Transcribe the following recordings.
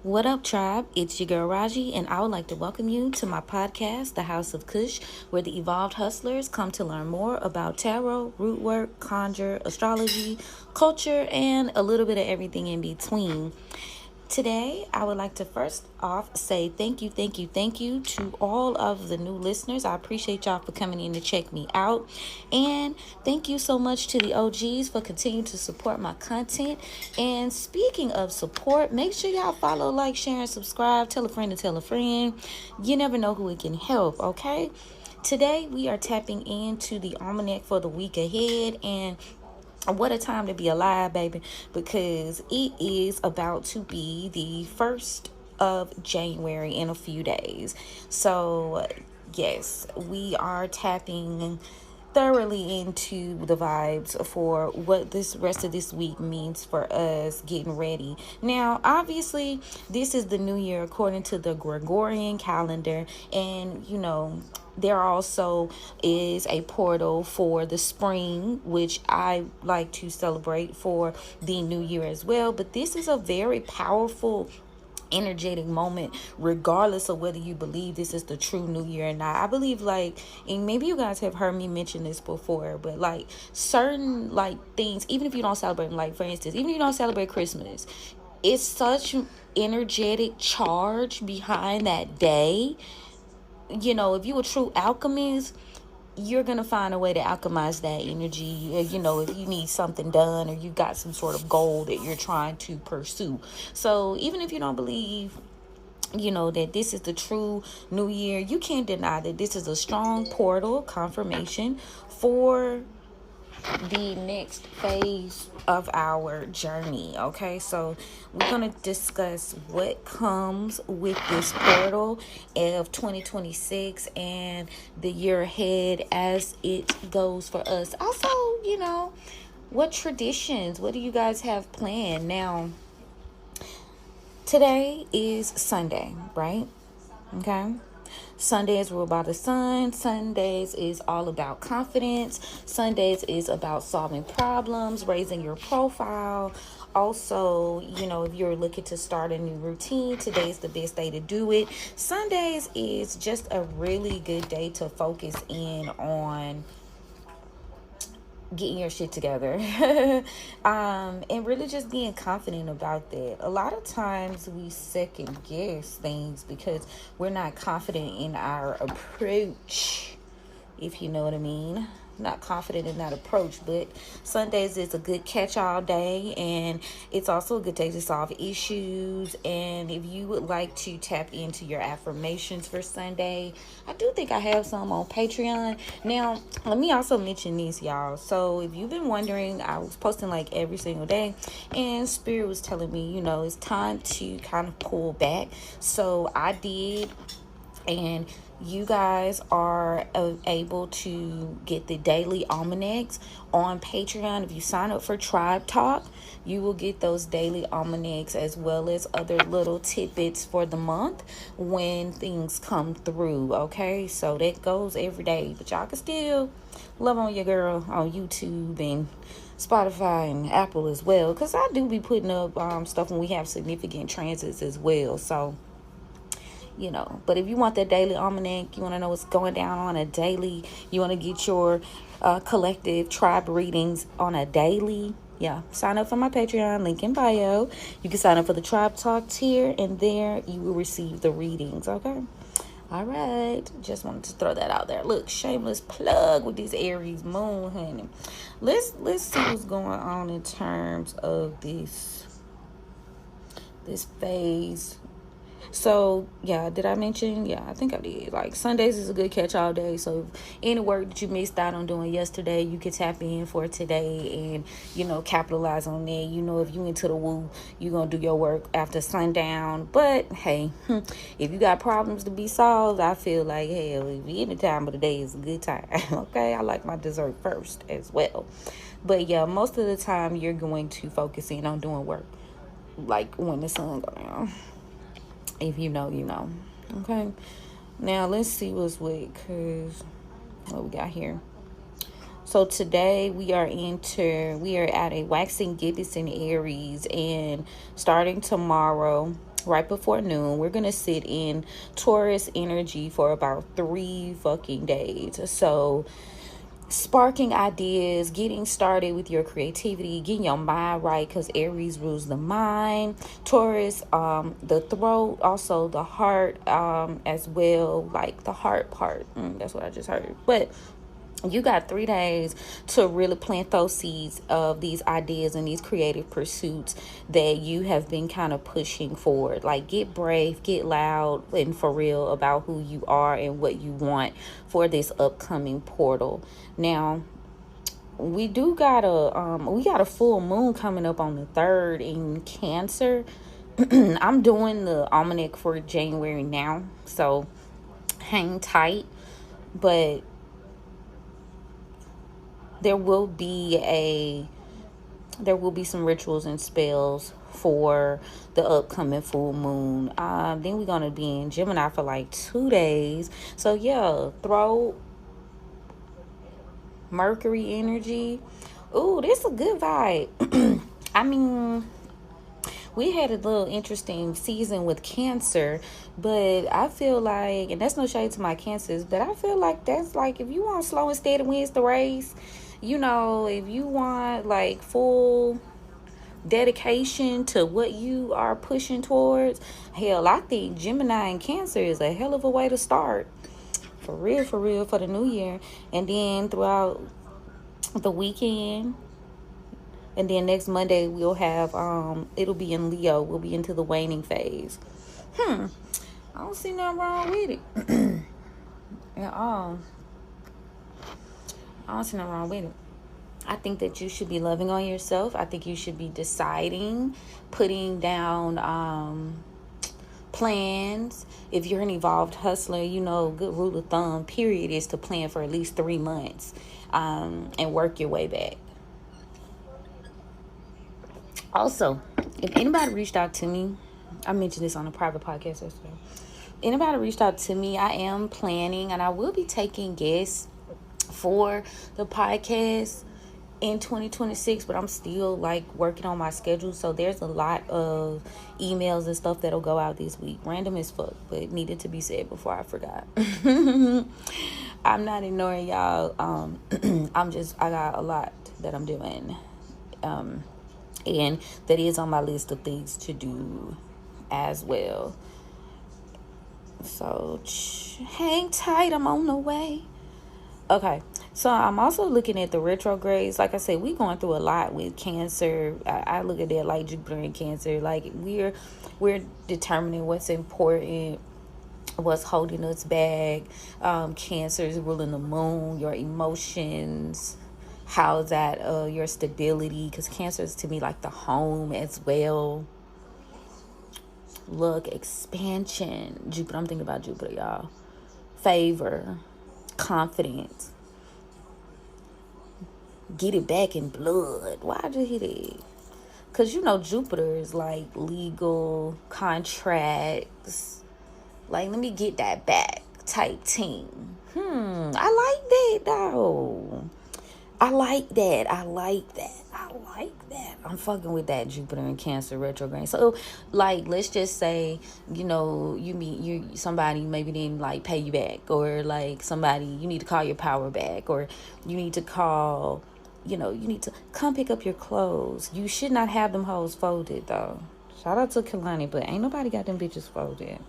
What up, tribe? It's your girl Raji, and I would like to welcome you to my podcast, The House of Cush, where the evolved hustlers come to learn more about tarot, rootwork, conjure, astrology, culture, and a little bit of everything in between. Today, I would like to first off say thank you to all of the new listeners. I appreciate y'all for coming in to check me out. And thank you so much to the OGs for continuing to support my content. And speaking of support, make sure y'all follow, like, share, and subscribe. Tell a friend to tell a friend. You never know who it can help, okay? Today, we are tapping into the Almanac for the week ahead, and what a time to be alive, baby, because it is about to be the 1st of January in a few days. So, yes, we are tapping thoroughly into the vibes for what this rest of this week means for us getting ready. Now, obviously, this is the new year according to the Gregorian calendar, and there also is a portal for the spring, which I like to celebrate for the new year as well. But this is a very powerful energetic moment, regardless of whether you believe this is the true new year or not. I believe, and maybe you guys have heard me mention this before, but certain things, even if you don't celebrate, for instance, even if you don't celebrate Christmas, it's such energetic charge behind that day. If you're a true alchemist, you're going to find a way to alchemize that energy. If you need something done or you got some sort of goal that you're trying to pursue. So even if you don't believe, that this is the true new year, you can't deny that this is a strong portal confirmation for the next phase of our journey. Okay, so we're going to discuss what comes with this portal of 2026 and the year ahead as it goes for us. Also, what traditions, what do you guys have planned? Now, today is Sunday, right? Okay. Sundays ruled by the sun. Sundays is all about confidence. Sundays is about solving problems, raising your profile. Also, if you're looking to start a new routine, today's the best day to do it. Sundays is just a really good day to focus in on getting your shit together and really just being confident about that. A lot of times we second guess things because we're not confident in our approach, if you know what I mean. Not confident in that approach. But Sundays is a good catch-all day, and it's also a good day to solve issues. And if you would like to tap into your affirmations for Sunday, I do think I have some on Patreon. Now, let me also mention this, y'all. So if you've been wondering, I was posting every single day, and Spirit was telling me, it's time to kind of pull back. So I did, and you guys are able to get the daily almanacs on Patreon. If you sign up for Tribe Talk, you will get those daily almanacs as well as other little tidbits for the month when things come through. Okay, so that goes every day, but y'all can still love on your girl on YouTube and Spotify and Apple as well, because I do be putting up stuff when we have significant transits as well. So but if you want that daily almanac, you want to know what's going down on a daily, you want to get your collective tribe readings on a daily, sign up for my Patreon, link in bio. You can sign up for the Tribe Talk tier, and there you will receive the readings. Okay, all right, just wanted to throw that out there. Look, shameless plug with this Aries Moon, honey. Let's see what's going on in terms of this phase. So, did I mention? Yeah, I think I did. Sundays is a good catch-all day. So, any work that you missed out on doing yesterday, you can tap in for today and, capitalize on that. If you into the woo, you're going to do your work after sundown. But, hey, if you got problems to be solved, I feel like, hell, any time of the day is a good time. Okay? I like my dessert first as well. But, most of the time, you're going to focus in on doing work, when the sun goes down. If you know, you know. Okay. Now, let's see what's with, because what we got here. So, today we are at a waxing gibbous in Aries. And starting tomorrow, right before noon. We're gonna sit in Taurus energy for about 3 fucking days. So sparking ideas, getting started with your creativity, getting your mind right, because Aries rules the mind. Taurus, the throat, also the heart, as well, like the heart part. That's what I just heard. But you got 3 days to really plant those seeds of these ideas and these creative pursuits that you have been kind of pushing forward. Like, get brave, get loud, and for real about who you are and what you want for this upcoming portal. Now, we got a full moon coming up on the 3rd in Cancer. I'm doing the Almanac for January now, so hang tight. But there will be some rituals and spells for the upcoming full moon. Then we're gonna be in Gemini for like 2 days. So yeah, throw Mercury energy. Ooh, this a good vibe. I mean, we had a little interesting season with Cancer, but I feel like, and that's no shade to my Cancers, but I feel like that's like, if you want slow and steady wins the race, if you want like full dedication to what you are pushing towards, hell, I think Gemini and Cancer is a hell of a way to start. For real, for the new year. And then throughout the weekend, and then next Monday we'll have it'll be in Leo. We'll be into the waning phase. I don't see nothing wrong with it. At all. I don't see nothing wrong with it. I think that you should be loving on yourself. I think you should be deciding, putting down plans. If you're an evolved hustler, good rule of thumb, period, is to plan for at least 3 months and work your way back. Also, if anybody reached out to me, I mentioned this on a private podcast yesterday. Anybody reached out to me, I am planning, and I will be taking guests for the podcast in 2026, but I'm still like working on my schedule. So there's a lot of emails and stuff that'll go out this week. Random as fuck, but it needed to be said before I forgot. I'm not ignoring y'all. I got a lot that I'm doing. And that is on my list of things to do as well. So hang tight, I'm on the way. Okay, so I'm also looking at the retrogrades. Like I said, we going through a lot with Cancer. I look at that like Jupiter and Cancer. Like we're determining what's important, what's holding us back. Cancer is ruling the moon, your emotions. How's that your stability? Because Cancer is to me like the home as well. Look, expansion. Jupiter, I'm thinking about Jupiter, y'all. Favor, confidence. Get it back in blood. Why'd you hit it? Because Jupiter is like legal, contracts. Like, let me get that back type team. I like that though. I like that. I'm fucking with that Jupiter and Cancer retrograde. So, like, let's just say, you meet somebody maybe didn't like pay you back, or like somebody you need to call your power back, or you need to call, you need to come pick up your clothes. You should not have them hoes folded though. Shout out to Kalani, but ain't nobody got them bitches folded.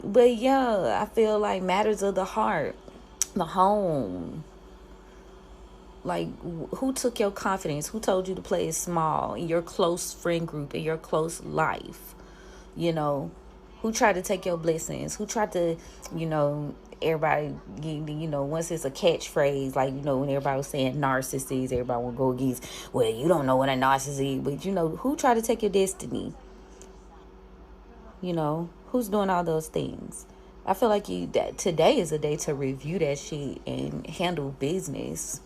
But yeah, I feel like matters of the heart, the home. Like, who took your confidence? Who told you to play it small in your close friend group, in your close life? Who tried to take your blessings? Who tried to, everybody, once it's a catchphrase, like, when everybody was saying narcissists, everybody will go against, well, you don't know what a narcissist is, but, who tried to take your destiny? Who's doing all those things? I feel like that today is a day to review that shit and handle business.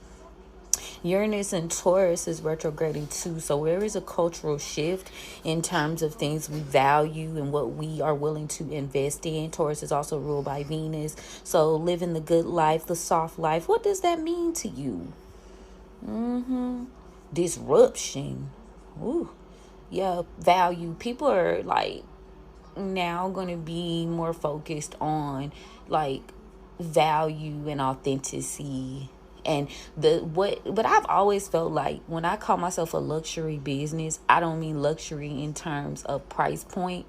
Uranus and Taurus is retrograding too, so there is a cultural shift in terms of things we value and what we are willing to invest in. Taurus is also ruled by Venus, so living the good life, the soft life. What does that mean to you? Disruption. Ooh. Yeah, value. People are like now going to be more focused on like value and authenticity. And but I've always felt like when I call myself a luxury business, I don't mean luxury in terms of price point.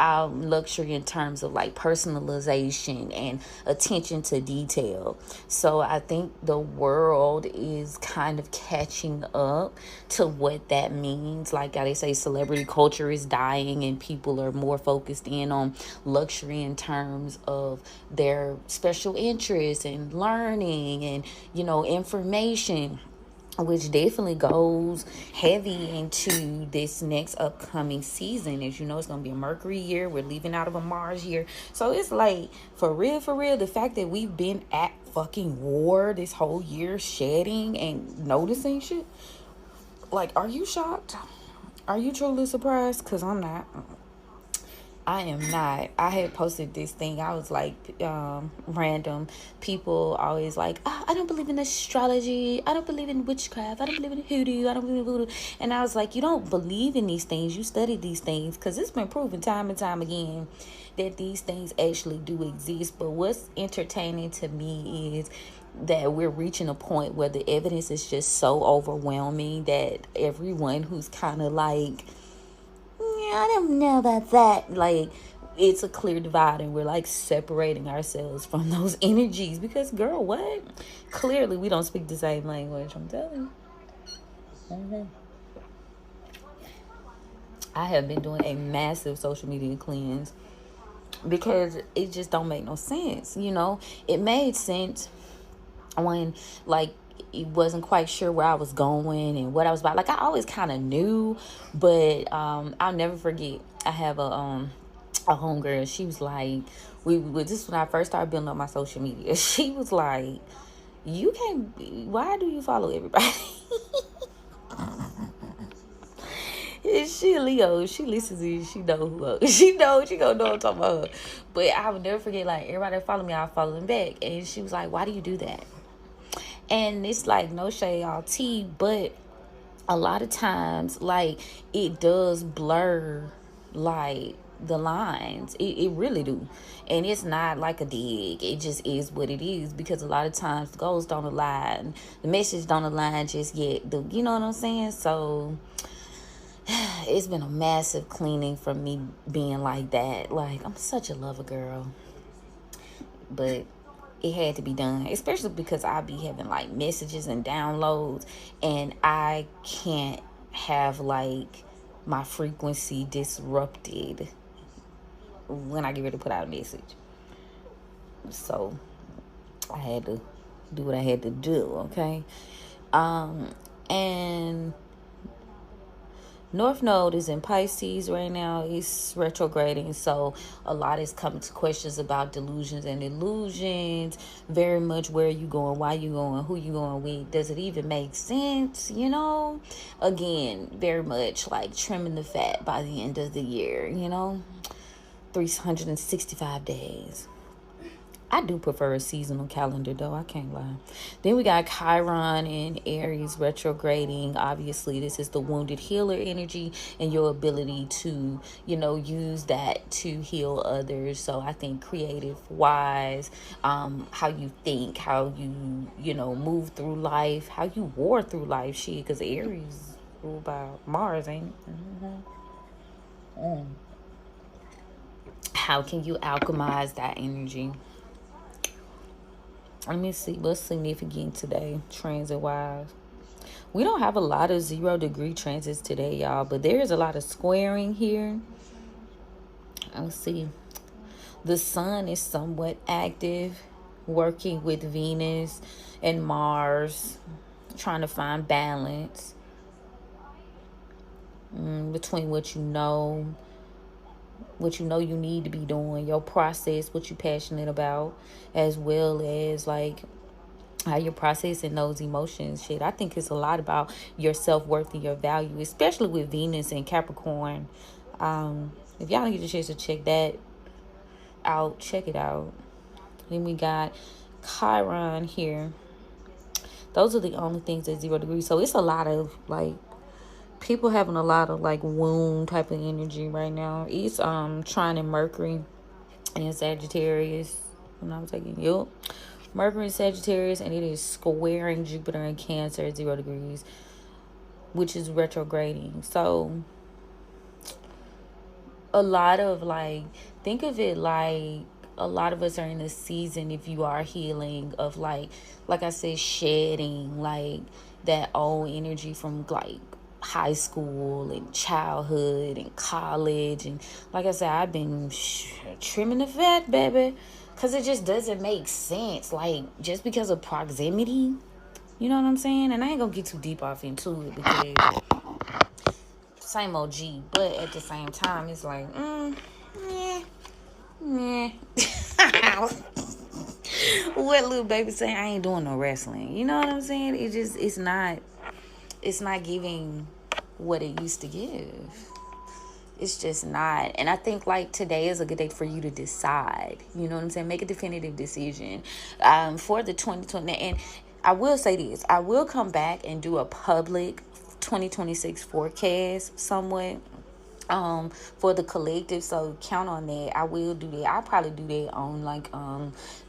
Luxury in terms of like personalization and attention to detail. So I think the world is kind of catching up to what that means. Like they say, celebrity culture is dying and people are more focused in on luxury in terms of their special interests and learning and, information, which definitely goes heavy into this next upcoming season. As you know, it's going to be a Mercury year. We're leaving out of a Mars year. So it's like, for real, the fact that we've been at fucking war this whole year, shedding and noticing shit. Like, are you shocked? Are you truly surprised? Because I'm not. I am not. I had posted this thing. I was like, random people always like, I don't believe in astrology. I don't believe in witchcraft. I don't believe in hoodoo. I don't believe in voodoo. And I was like, you don't believe in these things. You study these things because it's been proven time and time again that these things actually do exist. But what's entertaining to me is that we're reaching a point where the evidence is just so overwhelming that everyone who's kind of like, I don't know about that. Like, it's a clear divide, and we're like separating ourselves from those energies because, girl, what? Clearly, we don't speak the same language. I'm telling you. I have been doing a massive social media cleanse because it just don't make no sense. It made sense when like it wasn't quite sure where I was going and what I was about. Like I always kind of knew, but I'll never forget. I have a homegirl. She was like, this is when I first started building up my social media. She was like, "You can't. Why do you follow everybody?" She a Leo. She listens to you. She know who. She know. She gonna know I'm talking about her. But I would never forget. Like everybody that follow me, I follow them back. And she was like, "Why do you do that?" And it's like no shade all tea, but a lot of times like it does blur like the lines. It really do. And it's not like a dig. It just is what it is because a lot of times the goals don't align. The message don't align just yet. You know what I'm saying? So it's been a massive cleaning from me being like that. Like I'm such a lover girl. But it had to be done, especially because I be having like messages and downloads and I can't have like my frequency disrupted when I get ready to put out a message. So I had to do what I had to do, okay? And North Node is in Pisces right now. It's retrograding. So a lot is coming to questions about delusions and illusions. Very much where are you going, why you going, who you going with. Does it even make sense? Again, very much like trimming the fat by the end of the year, 365 days. I do prefer a seasonal calendar, though. I can't lie. Then we got Chiron and Aries retrograding. Obviously, this is the wounded healer energy and your ability to, use that to heal others. So I think creative-wise, how you think, how you, move through life, how you war through life. Shit, because Aries ruled by Mars, ain't it? How can you alchemize that energy? Let me see what's significant today, transit-wise. We don't have a lot of 0-degree transits today, y'all, but there is a lot of squaring here. Let's see. The sun is somewhat active, working with Venus and Mars, trying to find balance between what you know you need to be doing, your process, what you're passionate about, as well as like how you're processing those emotions. Shit, I think it's a lot about your self-worth and your value, especially with Venus and Capricorn. If y'all don't get a chance to check that out, check it out. Then we got Chiron here. Those are the only things at 0 degrees. So it's a lot of like people having a lot of like wound type of energy right now. It's trying in Mercury and Sagittarius. And I'm taking Mercury and Sagittarius, and it is squaring Jupiter and Cancer at 0 degrees, which is retrograding. So a lot of like, think of it like a lot of us are in a season, if you are healing, of like I said, shedding like that old energy from like high school and childhood and college. And like I said, I've been trimming the fat, baby, because it just doesn't make sense, like just because of proximity, you know what I'm saying? And I ain't gonna get too deep off into it because same OG, but at the same time, it's like, meh. What little baby saying? I ain't doing no wrestling. You know what I'm saying? It's not giving what it used to give. It's just not. And I think like today is a good day for you to decide. You know what I'm saying? Make a definitive decision for the 2020. And I will say this. I will come back and do a public 2026 forecast somewhat for the collective, so count on that. I will do that. I'll probably do that on like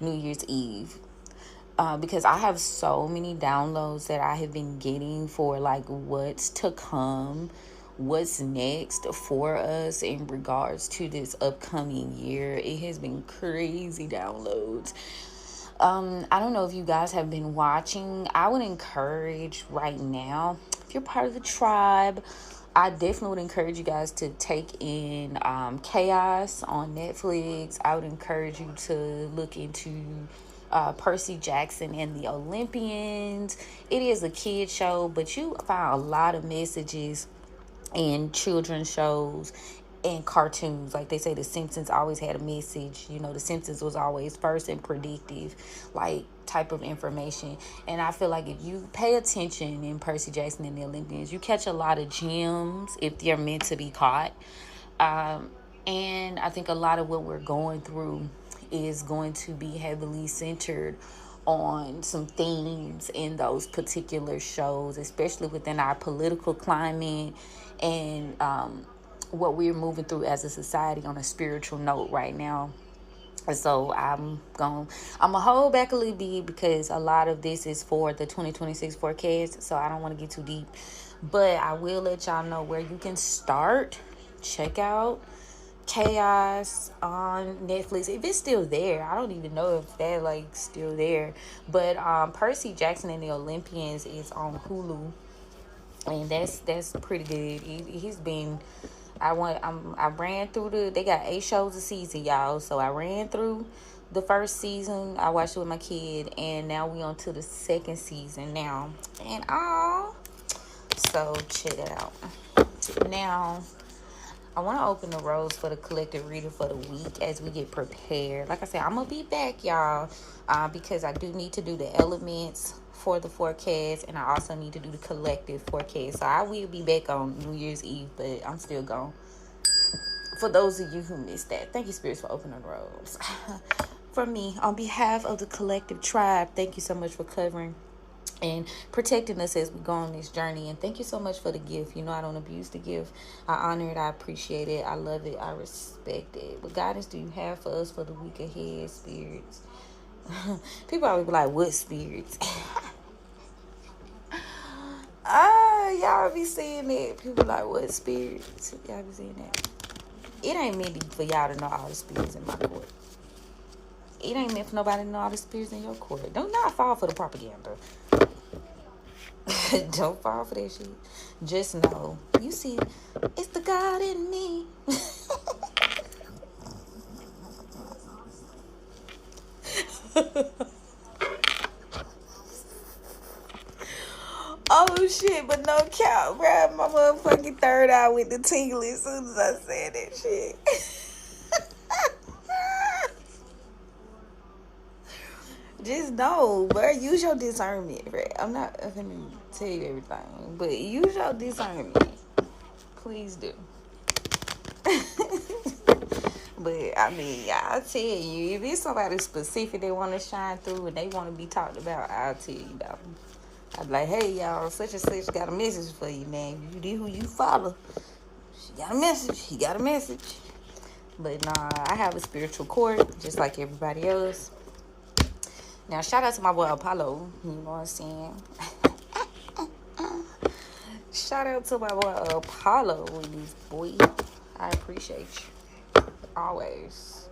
New Year's Eve, because I have so many downloads that I have been getting for like what's to come, what's next for us in regards to this upcoming year. It has been crazy downloads. I don't know if you guys have been watching. I would encourage right now, if you're part of the tribe, I definitely would encourage you guys to take in Chaos on Netflix. I would encourage you to look into Percy Jackson and the Olympians. It is a kid show, but you find a lot of messages in children's shows and cartoons. Like they say, The Simpsons always had a message. You know, The Simpsons was always first and predictive, like type of information. And I feel like if you pay attention in Percy Jackson and the Olympians, you catch a lot of gems if they're meant to be caught. And I think a lot of what we're going through is going to be heavily centered on some themes in those particular shows, especially within our political climate and what we're moving through as a society on a spiritual note right now. And so I'm gonna hold back a little bit because a lot of this is for the 2026 forecast, so I don't want to get too deep. But I will let y'all know where you can start. Check out Chaos on Netflix, if it's still there. I don't even know if that like still there. But Percy Jackson and the Olympians is on Hulu, and that's pretty good. He's been. I ran through they got 8 shows a season, y'all. So I ran through the first season. I watched it with my kid, and now we on to the second season now. And so check it out. Now, I want to open the rose for the collective reading for the week as we get prepared. Like I said, I'm going to be back, y'all, because I do need to do the elements for the forecast, and I also need to do the collective forecast. So I will be back on New Year's Eve, but I'm still gone. For those of you who missed that, thank you, spirits, for opening the rose. For me, on behalf of the collective tribe, thank you so much for covering and protecting us as we go on this journey. And thank you so much for the gift. You know, I don't abuse the gift. I honor it. I appreciate it. I love it. I respect it. What guidance do you have for us for the week ahead, spirits? People always be like, what spirits? Y'all be seeing that. People like, what spirits? Y'all be seeing that. It ain't meant for y'all to know all the spirits in my court. It ain't meant for nobody to know all the spirits in your court. Do not fall for the propaganda. Don't fall for that shit. Just know, you see, it's the God in me. Oh shit, but no count, bro. My motherfucking third eye with the tingling as soon as I said that shit. Just know, bro. Use your discernment, bro. I'm not gonna tell you everything, but use your discernment. Please do. But I mean, I'll tell you, if it's somebody specific they want to shine through and they want to be talked about, I'll tell you about them. I'd be like, hey, y'all, such and such got a message for you, man. You do who you follow. She got a message. He got a message. But nah, I have a spiritual court, just like everybody else. Now, shout out to my boy Apollo. You know what I'm saying? Shout out to my boy Apollo, boy. I appreciate you. Always.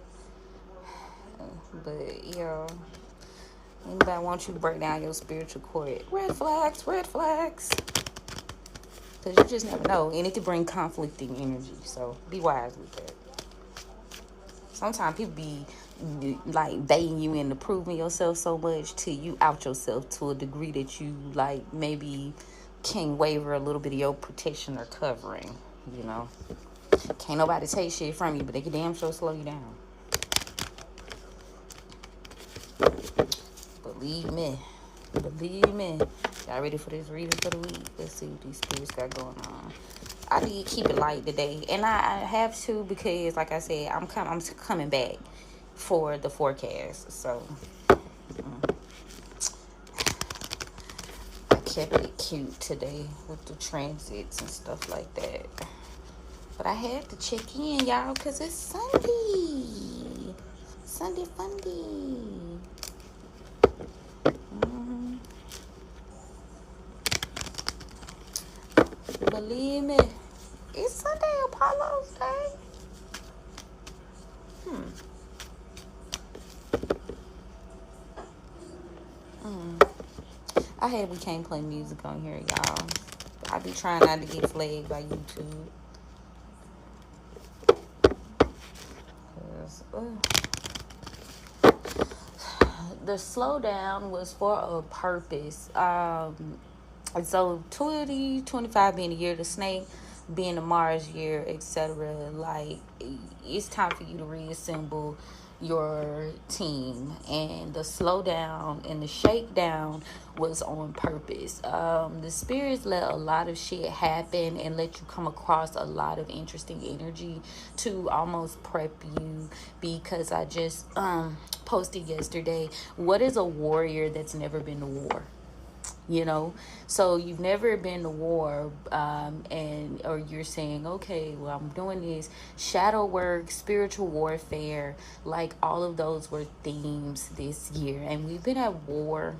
But, yeah. Anybody want you to break down your spiritual court? Red flags, red flags. Because you just never know. And it can bring conflicting energy. So, be wise with that. Sometimes people be like baiting you into proving yourself so much till you out yourself to a degree that you like maybe can waver a little bit of your protection or covering, you know. Can't nobody take shit from you, but they can damn sure slow you down. Believe me. Y'all ready for this reading for the week? Let's see what these spirits got going on. I need to keep it light today, and I have to because, like I said, I'm coming back for the forecast. So I kept it cute today with the transits and stuff like that. But I had to check in, y'all, because it's Sunday. Sunday fundy. Believe me, it's Sunday, Apollo's Day. I hate we can't play music on here, y'all. I be trying not to get flagged by YouTube. The slowdown was for a purpose. And so 2025 being the year of the snake, being the Mars year, etc., like it's time for you to reassemble your team. And the slowdown and the shakedown was on purpose. The spirits let a lot of shit happen and let you come across a lot of interesting energy to almost prep you, because I just posted yesterday, what is a warrior that's never been to war? You know, so you've never been to war, or you're saying, okay, well, I'm doing this shadow work, spiritual warfare, like all of those were themes this year. And we've been at war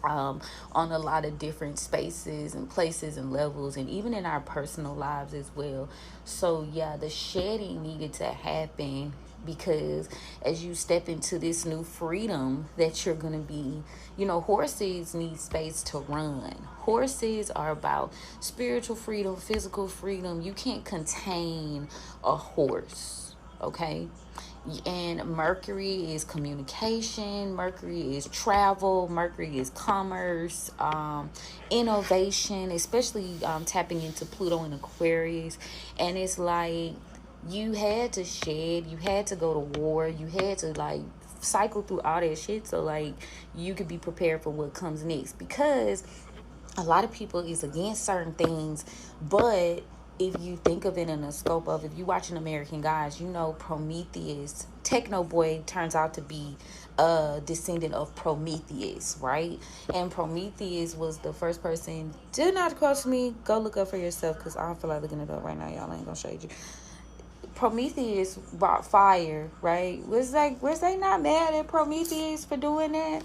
on a lot of different spaces and places and levels, and even in our personal lives as well. So yeah, the shedding needed to happen, because as you step into this new freedom that you're going to be, you know, horses need space to run. Horses are about spiritual freedom, physical freedom. You can't contain a horse, okay? And Mercury is communication, Mercury is travel, Mercury is commerce, innovation, especially tapping into Pluto and Aquarius. And it's like you had to shed, you had to go to war, you had to like cycle through all that shit so like you could be prepared for what comes next. Because a lot of people is against certain things, but if you think of it in the scope of, if you watching American Gods, you know Prometheus, Techno Boy turns out to be a descendant of Prometheus, right? And Prometheus was the first person. Do not question me. Go look up for yourself, because I don't feel like looking it up right now. Y'all ain't gonna shade you. Prometheus brought fire, right? Was they not mad at Prometheus for doing that?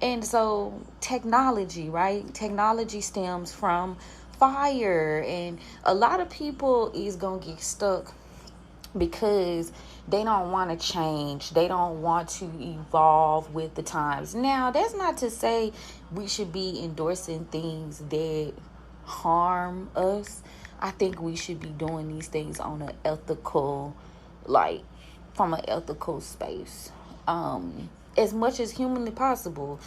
And so technology, right? Technology stems from fire, and a lot of people is gonna get stuck because they don't want to change. They don't want to evolve with the times. Now, that's not to say we should be endorsing things that harm us. I think we should be doing these things on an ethical, like from an ethical space, as much as humanly possible.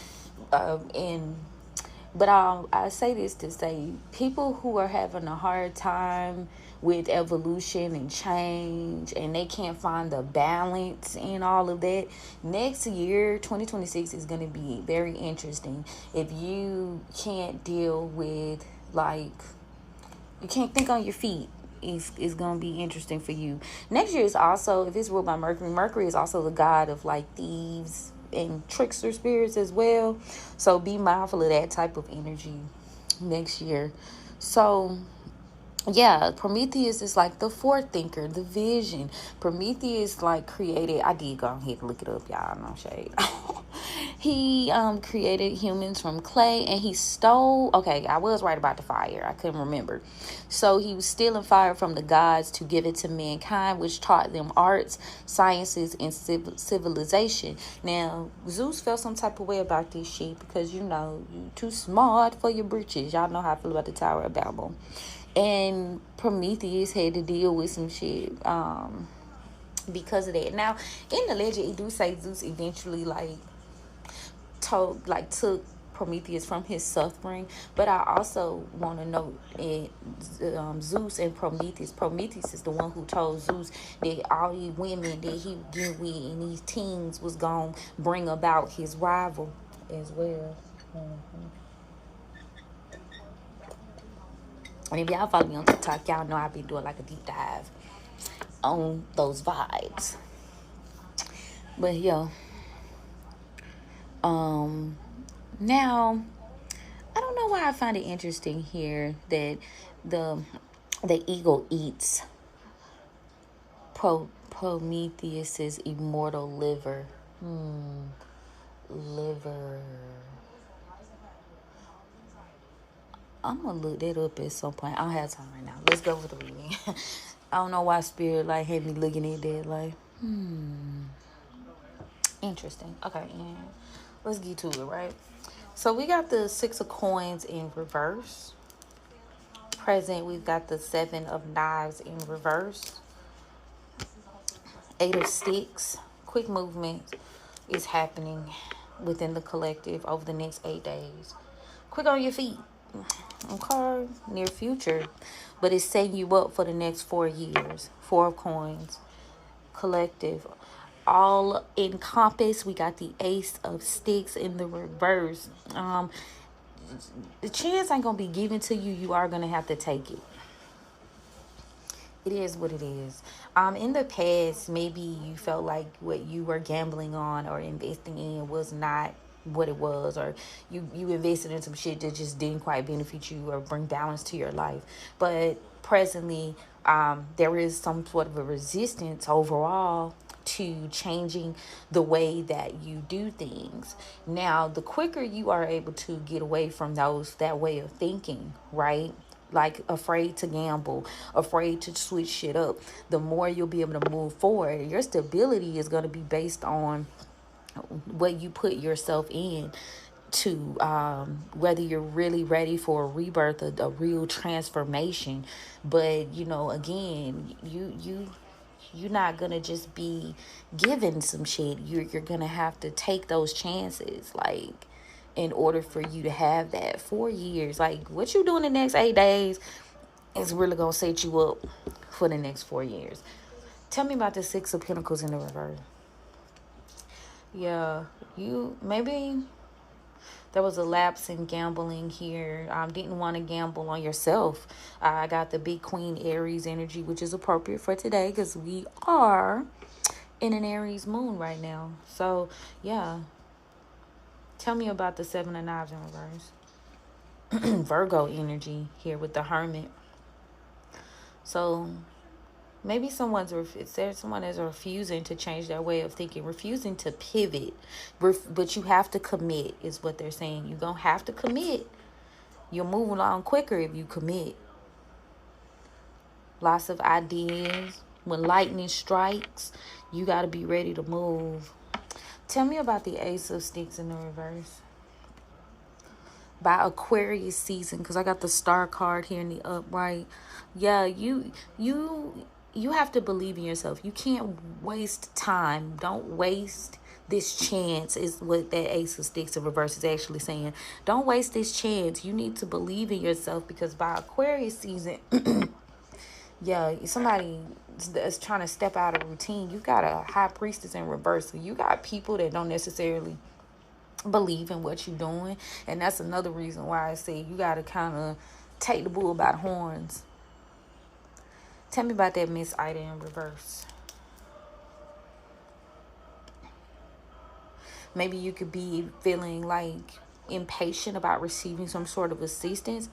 But I say this to say, people who are having a hard time with evolution and change, and they can't find the balance in all of that, next year, 2026, is going to be very interesting. If you can't deal with, like, you can't think on your feet, it's going to be interesting for you. Next year is also, if it's ruled by Mercury, Mercury is also the god of, like, thieves, and trickster spirits as well. So be mindful of that type of energy next year. So yeah, Prometheus is like the forethinker, the vision. Prometheus like created, I did go ahead and look it up, y'all, no shade. He created humans from clay, and he stole, okay, I was right about the fire, I couldn't remember. So he was stealing fire from the gods to give it to mankind, which taught them arts, sciences, and civilization. Now Zeus felt some type of way about this shit, because you too smart for your britches. Y'all know how I feel about the Tower of Babel. And Prometheus had to deal with some shit because of that. Now, in the legend, it do say Zeus eventually took Prometheus from his suffering. But I also want to note Zeus and Prometheus. Prometheus is the one who told Zeus that all these women that he was getting with and these teens was gonna bring about his rival as well. And if y'all follow me on TikTok, y'all know I've been doing like a deep dive on those vibes. But yeah. Now, I don't know why I find it interesting here that the eagle eats Prometheus's immortal liver. Liver. I'm gonna look that up at some point. I don't have time right now. Let's go with the reading. I don't know why spirit had me looking at that interesting. Okay, and let's get to it, right? So we got the 6 of coins in reverse. Present, we've got the 7 of knives in reverse. 8 of sticks. Quick movement is happening within the collective over the next 8 days. Quick on your feet. Okay, near future, but it's setting you up for the next 4 years. 4 of coins, collective, all encompassed. We got the ace of sticks in the reverse. The chance ain't gonna be given to you. You are gonna have to take it. It is what it is. In the past, maybe you felt like what you were gambling on or investing in was not what it was, or you invested in some shit that just didn't quite benefit you or bring balance to your life. But presently, there is some sort of a resistance overall to changing the way that you do things. Now, the quicker you are able to get away from that way of thinking, right? Like afraid to gamble, afraid to switch shit up, the more you'll be able to move forward. Your stability is going to be based on what you put yourself in to, whether you're really ready for a rebirth, a real transformation. But again, you're not gonna just be given some shit. You're gonna have to take those chances, in order for you to have that 4 years. What you do in the next 8 days is really gonna set you up for the next 4 years. Tell me about the 6 of Pentacles in the reverse. Yeah, maybe there was a lapse in gambling here. Didn't want to gamble on yourself. I got the big Queen Aries energy, which is appropriate for today because we are in an Aries Moon right now. So, yeah. Tell me about the 7 of Knives in reverse. Virgo energy here with the Hermit. So, maybe someone is refusing to change their way of thinking, refusing to pivot, but you have to commit, is what they're saying. You're going to have to commit. You'll move along quicker if you commit. Lots of ideas. When lightning strikes, you got to be ready to move. Tell me about the Ace of Sticks in the reverse. By Aquarius season, because I got the Star card here in the upright. Yeah, you have to believe in yourself. You can't waste time. Don't waste this chance, is what that Ace of Sticks in reverse is actually saying. Don't waste this chance. You need to believe in yourself, because by Aquarius season, yeah, somebody is trying to step out of routine. You got a High Priestess in reverse. So you got people that don't necessarily believe in what you're doing. And that's another reason why I say you got to kind of take the bull by the horns. Tell me about that Miss Ida in reverse. Maybe you could be feeling like impatient about receiving some sort of assistance.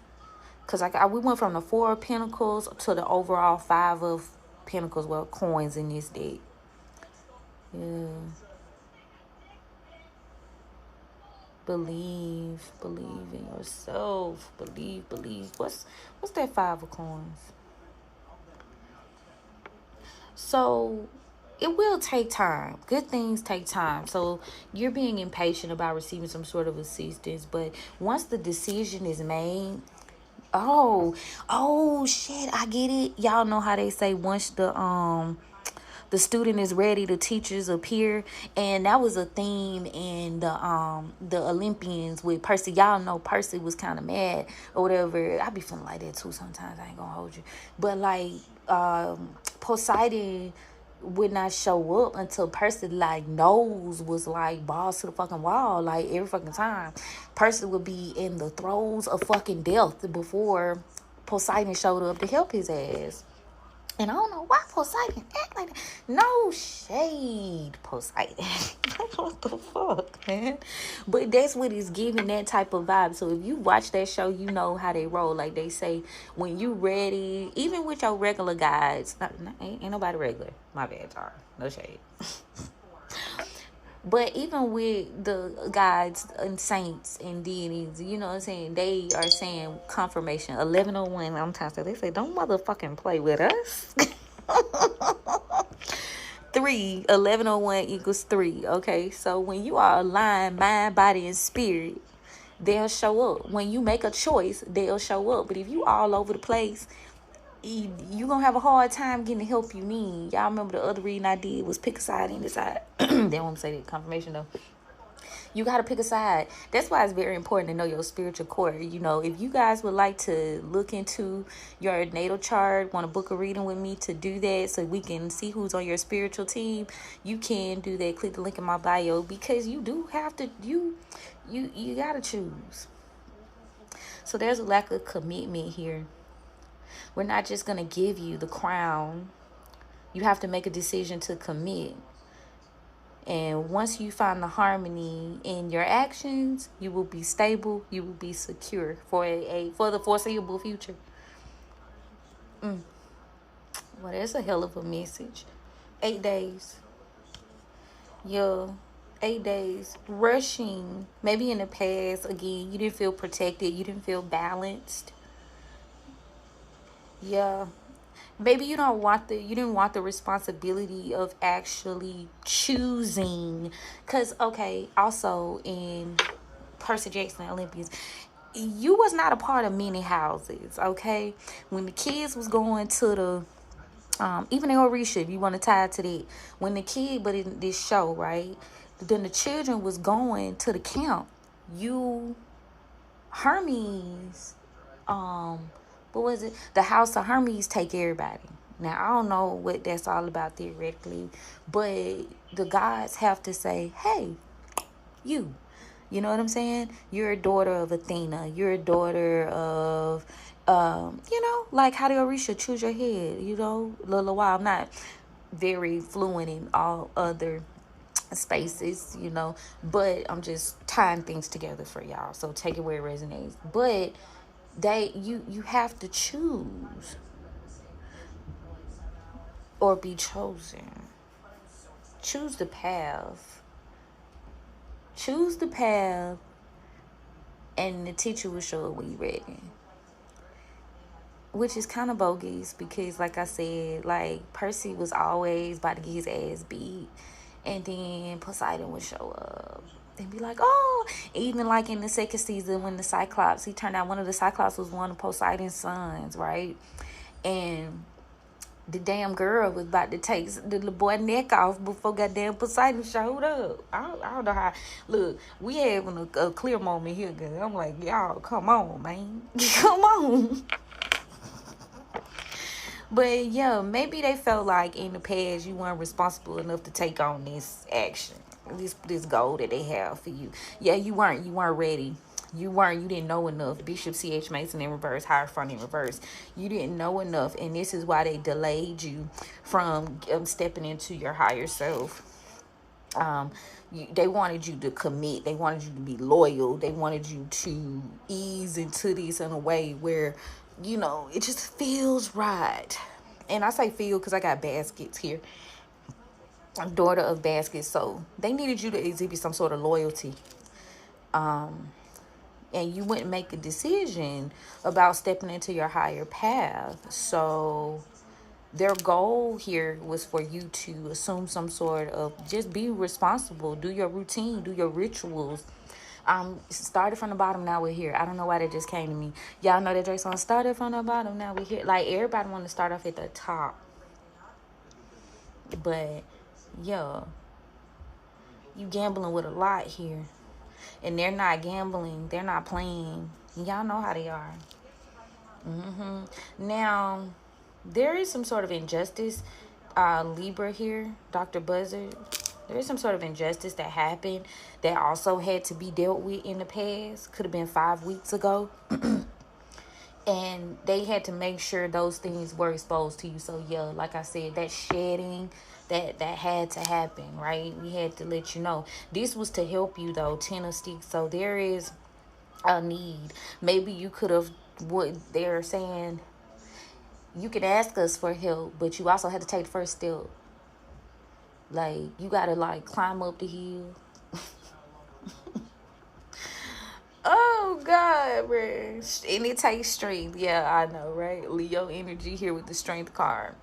Because we went from the Four of Pentacles to the overall Five of Pentacles, well, coins in this deck. Yeah. Believe in yourself. Believe. What's that Five of Coins? So it will take time. Good things take time. So you're being impatient about receiving some sort of assistance, but once the decision is made, oh shit, I get it. Y'all know how they say once the student is ready, the teachers appear, and that was a theme in the Olympians with Percy. Y'all know Percy was kind of mad or whatever. I be feeling like that too sometimes. I ain't gonna hold you, but like Poseidon would not show up until Percy like nose was like balls to the fucking wall, like every fucking time. Percy would be in the throes of fucking death before Poseidon showed up to help his ass. And I don't know why Poseidon act like that. No shade, Poseidon. What the fuck, man? But that's what it's giving, that type of vibe. So if you watch that show, you know how they roll. Like they say, when you ready, even with your regular guides, ain't nobody regular. My bad, y'all. No shade. But even with the guides and saints and deities, you know what I'm saying? They are saying confirmation. 1101, I'm trying to say, they say, don't motherfucking play with us. 1101 equals 3. Okay, so when you are aligned, mind, body, and spirit, they'll show up. When you make a choice, they'll show up. But if you all over the place, you gonna have a hard time getting the help you need. Y'all remember the other reading I did was pick a side and decide. They won't say that confirmation though. You gotta pick a side. That's why it's very important to know your spiritual core. You know, if you guys would like to look into your natal chart, want to book a reading with me to do that so we can see who's on your spiritual team, you can do that. Click the link in my bio, because you do have to, you gotta choose. So there's a lack of commitment here. We're not just going to give you the crown. You have to make a decision to commit. And once you find the harmony in your actions, you will be stable. You will be secure for for the foreseeable future. Well, that's a hell of a message. 8 days. Yeah. 8 days. Rushing. Maybe in the past, again, you didn't feel protected. You didn't feel balanced. Yeah, maybe you didn't want the responsibility of actually choosing. Cause okay, also in Percy Jackson Olympians, you was not a part of many houses. Okay, when the kids was going to the even in Orisha, if you want to tie it to that, when the kid, but in this show, right, then the children was going to the camp. Hermes, what was it? The House of Hermes take everybody. Now, I don't know what that's all about theoretically, but the gods have to say, hey, you know what I'm saying? You're a daughter of Athena. You're a daughter of, like how the Orisha choose your head, little while. I'm not very fluent in all other spaces, but I'm just tying things together for y'all. So take it where it resonates. But you have to choose or be chosen. Choose the path. And the teacher will show up when you're ready. Which is kind of bogus, because like I said, like Percy was always about to get his ass beat, and then Poseidon would show up and be like, oh, even like in the second season when the Cyclops, he turned out one of the Cyclops was one of Poseidon's sons, right? And the damn girl was about to take the little boy neck off before goddamn Poseidon showed up. I don't know how. Look, we having a clear moment here, girl. I'm like, y'all, come on, man. Come on. But yeah, maybe they felt like in the past you weren't responsible enough to take on this action, this goal that they have for you. Yeah, you weren't ready. You didn't know enough. Bishop C.H. Mason in reverse, Hierophant in reverse. You didn't know enough, and this is why they delayed you from stepping into your higher self. They wanted you to commit. They wanted you to be loyal. They wanted you to ease into this in a way where, it just feels right. And I say feel because I got baskets here. I'm daughter of baskets, so they needed you to exhibit some sort of loyalty. And you wouldn't make a decision about stepping into your higher path. So their goal here was for you to assume some sort of, just be responsible, do your routine, do your rituals. Started from the bottom, now we're here. I don't know why that just came to me. Y'all know that Drake song, started from the bottom, now we're here. Like, everybody want to start off at the top. But, yeah, you gambling with a lot here. And they're not gambling. They're not playing. Y'all know how they are. Now, there is some sort of injustice. Libra here, Dr. Buzzard. There is some sort of injustice that happened that also had to be dealt with in the past. Could have been 5 weeks ago. And they had to make sure those things were exposed to you. So, yeah, like I said, that shedding, that had to happen, right? We had to let you know. This was to help you, though, 10 of Sticks. So there is a need. Maybe you could have, what they're saying, you could ask us for help, but you also had to take the first step. Like, you got to, like, climb up the hill. Oh, God, man. And it takes strength. Yeah, I know, right? Leo energy here with the strength card.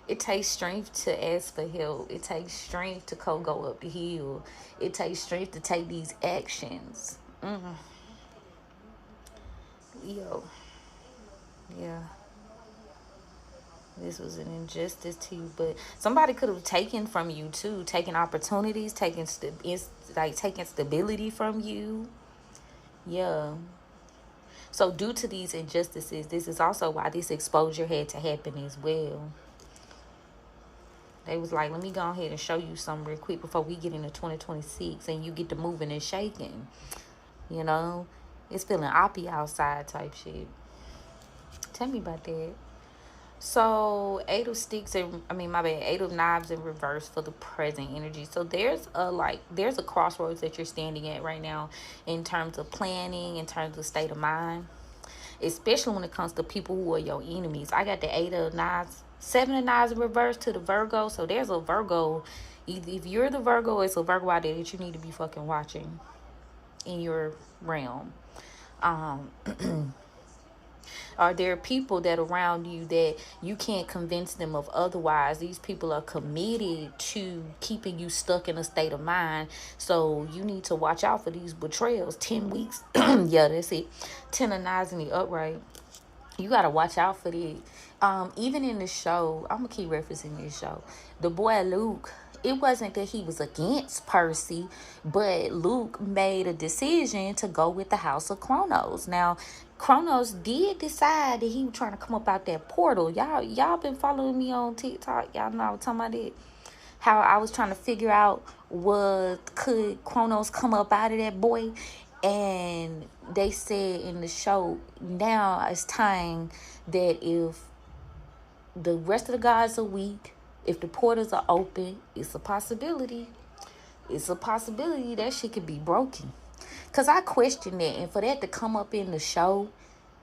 It takes strength to ask for help. It takes strength to go up the hill. It takes strength to take these actions. Leo. Yeah. This was an injustice to you, but somebody could have taken from you too, taking opportunities, taking stability from you. Yeah. So due to these injustices, this is also why this exposure had to happen as well. They was like, let me go ahead and show you something real quick before we get into 2026 and you get to moving and shaking. It's feeling oppy outside type shit. Tell me about that. So, Eight of Knives in reverse for the present energy. So there's a crossroads that you're standing at right now in terms of planning, in terms of state of mind, especially when it comes to people who are your enemies. I got the 8 of Knives, 7 of Knives in reverse to the Virgo. So there's a Virgo. If you're the Virgo, it's a Virgo out there that you need to be fucking watching in your realm. Are there people that around you that you can't convince them of otherwise? These people are committed to keeping you stuck in a state of mind. So you need to watch out for these betrayals. 10 weeks. Yeah, that's it. 10 of Knives in the upright. You got to watch out for it. Even in the show, I'm going to keep referencing this show. The boy Luke, it wasn't that he was against Percy, but Luke made a decision to go with the House of Kronos. Now, Kronos did decide that he was trying to come up out that portal. Y'all been following me on TikTok. Y'all know I was talking about it. How I was trying to figure out could Kronos come up out of that boy. And they said in the show, now it's time that if the rest of the gods are weak, if the portals are open, it's a possibility. It's a possibility that shit could be broken. Because I questioned it. And for that to come up in the show,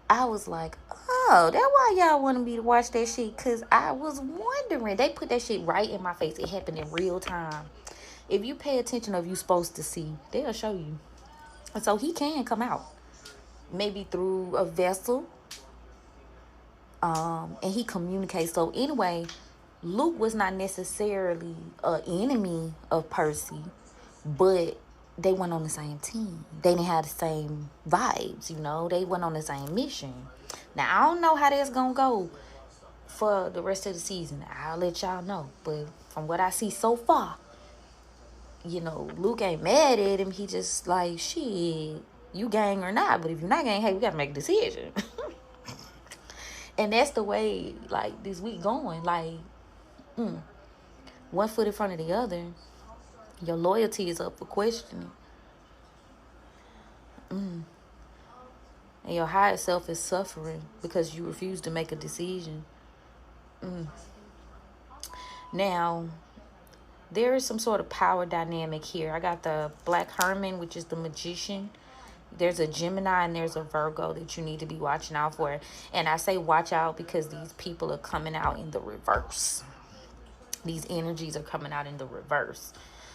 I was like, oh, that's why y'all wanted me to watch that shit. Because I was wondering. They put that shit right in my face. It happened in real time. If you pay attention of you supposed to see, they'll show you. And so he can come out. Maybe through a vessel. And he communicates. So anyway, Luke was not necessarily an enemy of Percy, but they went on the same team. They didn't have the same vibes, They went on the same mission. Now, I don't know how that's going to go for the rest of the season. I'll let y'all know. But from what I see so far, Luke ain't mad at him. He just like, shit, you gang or not. But if you're not gang, hey, we got to make a decision. And that's the way, like, this week going. Like, one foot in front of the other. Your loyalty is up for questioning. And your higher self is suffering because you refuse to make a decision. Now, there is some sort of power dynamic here. I got the Black Herman, which is the magician. There's a Gemini and there's a Virgo that you need to be watching out for. And I say watch out because these people are coming out in the reverse. These energies are coming out in the reverse.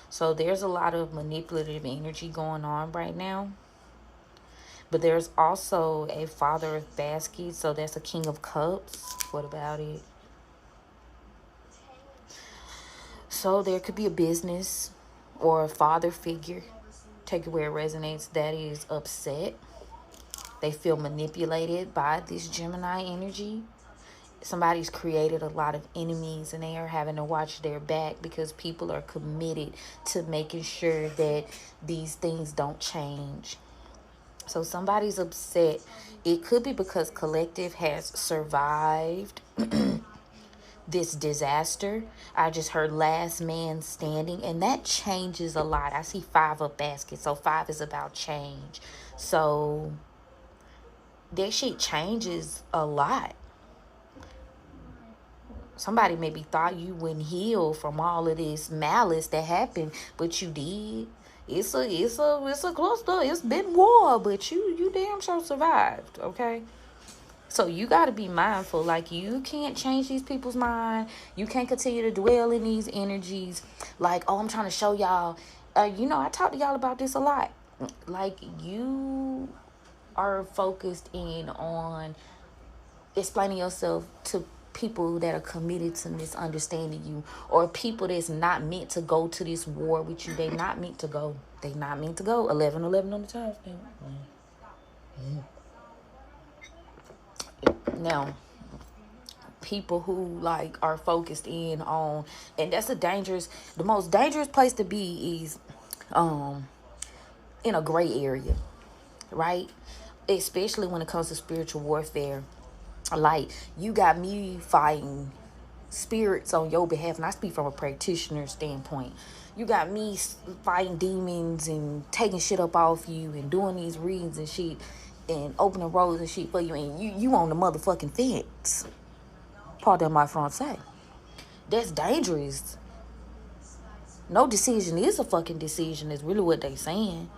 So there's a lot of manipulative energy going on right now. But there's also a Father of Baskets. So that's a King of Cups. What about it? So there could be a business or a father figure, take it where it resonates, that is upset. They feel manipulated by this Gemini energy. Somebody's created a lot of enemies and they are having to watch their back because people are committed to making sure that these things don't change. So somebody's upset. It could be because collective has survived this disaster. I just heard last man standing, and that changes a lot. I see 5 of baskets, so 5 is about change. So that shit changes a lot. Somebody maybe thought you wouldn't heal from all of this malice that happened, but you did. It's a cluster. It's been war, but you damn sure survived, okay? So you got to be mindful. Like, you can't change these people's mind. You can't continue to dwell in these energies. Like, oh, I'm trying to show y'all. I talk to y'all about this a lot. Like, you are focused in on explaining yourself to people that are committed to misunderstanding you, or people that's not meant to go to this war with you. They not meant to go. They not meant to go. 11-11 on the time stamp. Now, people who like are focused in on, and that's the most dangerous place to be is in a gray area, right? Especially when it comes to spiritual warfare. Like, you got me fighting spirits on your behalf, and I speak from a practitioner standpoint. You got me fighting demons and taking shit up off you and doing these readings and shit and opening roads and shit for you, and you on the motherfucking fence. Pardon my français. That's dangerous. No decision is a fucking decision is really what they saying.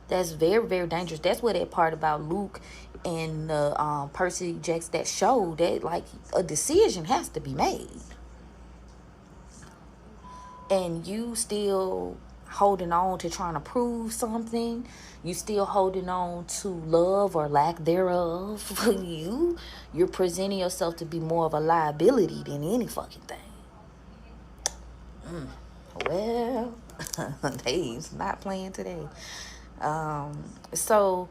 That's very, very dangerous. That's what that part about Luke and Percy Jackson, that show that, like, a decision has to be made. And you still holding on to trying to prove something. You still holding on to love or lack thereof. You're presenting yourself to be more of a liability than any fucking thing. Well, they's not playing today. So,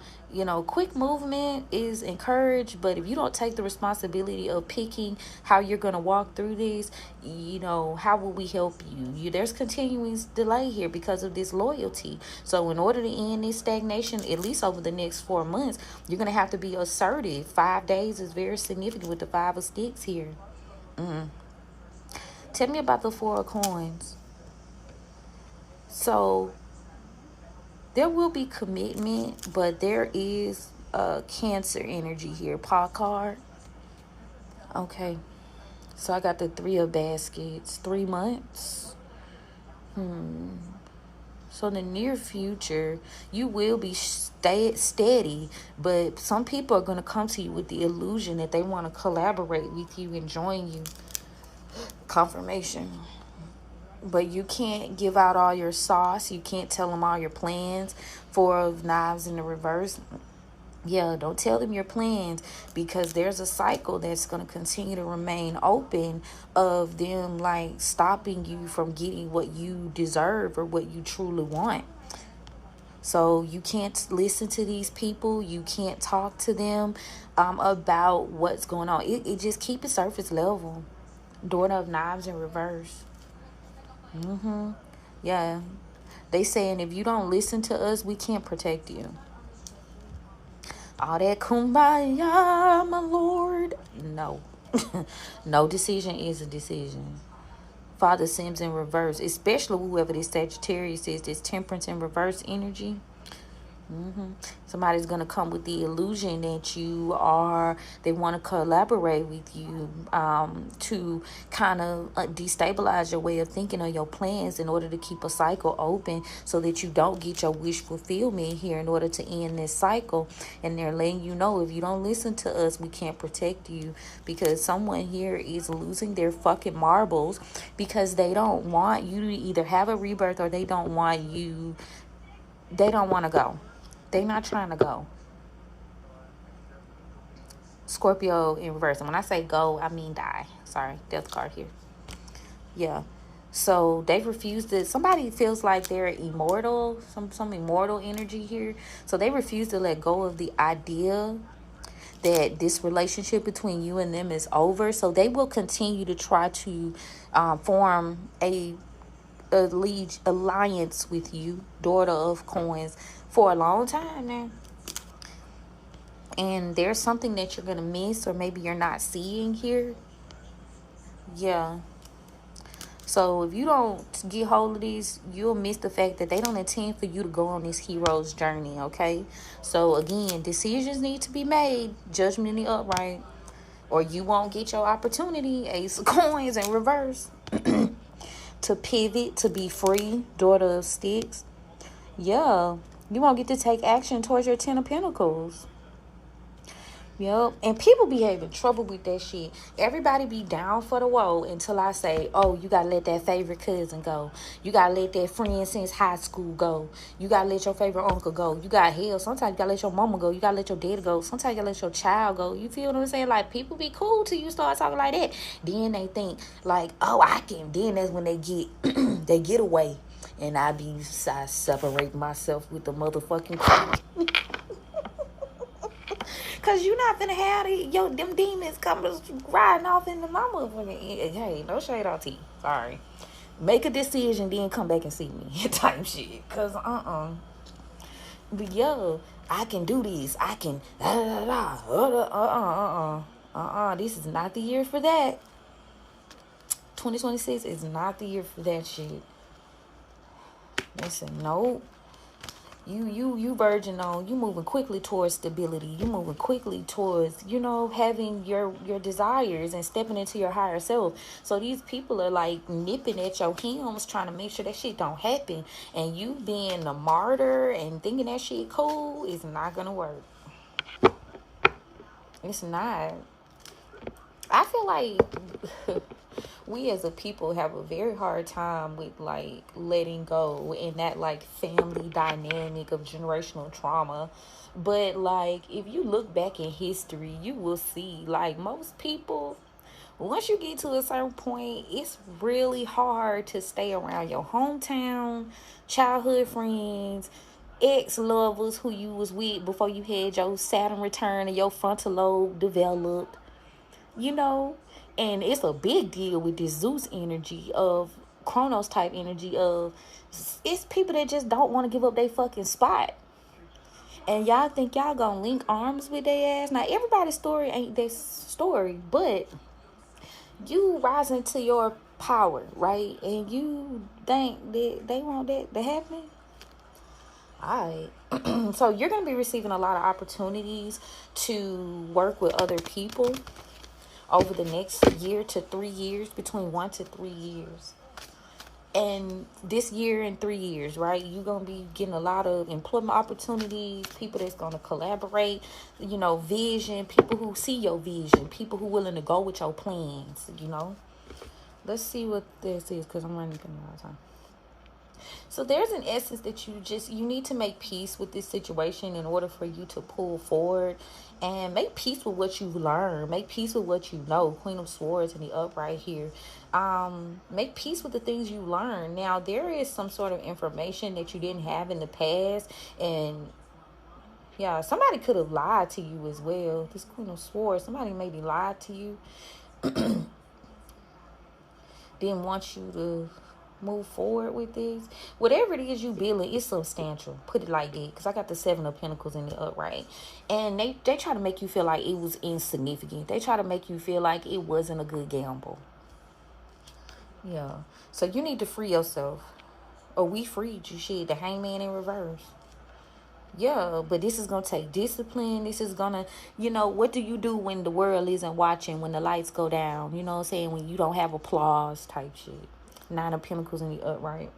quick movement is encouraged, but if you don't take the responsibility of picking how you're going to walk through this, how will we help you? There's continuing delay here because of this loyalty. So in order to end this stagnation, at least over the next 4 months, you're going to have to be assertive. 5 days is very significant with the 5 of sticks here. Tell me about the 4 of coins. So there will be commitment, but there is a Cancer energy here. Paw card. Okay. So I got the 3 of baskets. 3 months. So in the near future, you will be steady, but some people are going to come to you with the illusion that they want to collaborate with you and join you. Confirmation. But you can't give out all your sauce. You can't tell them all your plans. 4 of knives in the reverse. Yeah, don't tell them your plans, because there's a cycle that's going to continue to remain open of them, like, stopping you from getting what you deserve or what you truly want. So you can't listen to these people. You can't talk to them about what's going on. It just keep it surface level. Daughter of knives in reverse. Yeah. They saying if you don't listen to us, we can't protect you. All that kumbaya, my lord. No. No decision is a decision. Father Sims in reverse. Especially whoever this Sagittarius is. This Temperance in reverse energy. Somebody's going to come with the illusion that they want to collaborate with you, to kind of destabilize your way of thinking or your plans in order to keep a cycle open so that you don't get your wish fulfillment here in order to end this cycle. And they're letting you know, if you don't listen to us, we can't protect you, because someone here is losing their fucking marbles because they don't want you to either have a rebirth, or they don't want to go. They're not trying to go. Scorpio in reverse. And when I say go, I mean die. Sorry, death card here. Yeah. So they refuse to. Somebody feels like they're immortal. Some immortal energy here. So they refuse to let go of the idea that this relationship between you and them is over. So they will continue to try to form a alliance with you, daughter of coins, for a long time now. And there's something that you're going to miss, or maybe you're not seeing here. Yeah. So if you don't get hold of this, you'll miss the fact that they don't intend for you to go on this hero's journey, okay? So again, decisions need to be made, judgment in the upright, or you won't get your opportunity, ace of coins in reverse, to pivot, to be free, daughter of sticks. Yeah, you won't get to take action towards your 10 of pentacles. Yep. And people be having trouble with that shit. Everybody be down for the woe until I say, oh, you gotta let that favorite cousin go. You gotta let that friend since high school go. You gotta let your favorite uncle go. You got hell. Sometimes you gotta let your mama go. You gotta let your daddy go. Sometimes you gotta let your child go. You feel what I'm saying? Like, people be cool till you start talking like that. Then they think like, oh, I can. Then that's when they get they get away. And I separate myself with the motherfucking creek. Cause you not finna have them demons coming riding off in the mama. Hey, no shade on T. Sorry. Make a decision, then come back and see me. Type shit. Cause But yo, I can do this. I can This is not the year for that. 2026 is not the year for that shit. Listen, nope. You verging on, you moving quickly towards stability. You moving quickly towards, having your desires and stepping into your higher self. So these people are like nipping at your heels, trying to make sure that shit don't happen. And you being a martyr and thinking that shit cool is not gonna work. It's not. I feel like we as a people have a very hard time with like letting go in that like family dynamic of generational trauma. But like, if you look back in history, you will see like most people, once you get to a certain point, it's really hard to stay around your hometown, childhood friends, ex-lovers who you was with before you had your Saturn return and your frontal lobe developed. And it's a big deal with this Zeus energy of Chronos type energy of, it's people that just don't want to give up their fucking spot. And y'all think y'all gonna link arms with their ass. Now, everybody's story ain't their story, but you rising to your power, right? And you think that they want that to happen? Alright. So you're gonna be receiving a lot of opportunities to work with other people over the next year to 3 years, between 1 to 3 years. And this year and 3 years, right? You're going to be getting a lot of employment opportunities, people that's going to collaborate, vision, people who see your vision, people who willing to go with your plans, Let's see what this is, because I'm running out of time. So there's an essence that you need to make peace with this situation in order for you to pull forward and make peace with what you've learned. Make peace with what you know. Queen of Swords in the upright here. Make peace with the things you learned. Now, there is some sort of information that you didn't have in the past, and yeah, somebody could have lied to you as well. This Queen of Swords, somebody maybe lied to you. Didn't want you to move forward with this. Whatever it is you building, it's substantial. Put it like that. Because I got the 7 of Pentacles in the upright. And they try to make you feel like it was insignificant. They try to make you feel like it wasn't a good gamble. Yeah. So you need to free yourself. Or we freed you, shit. The Hangman in reverse. Yeah, but this is going to take discipline. This is going to, what do you do when the world isn't watching, when the lights go down? You know what I'm saying? When you don't have applause type shit. Nine of Pentacles in the upright.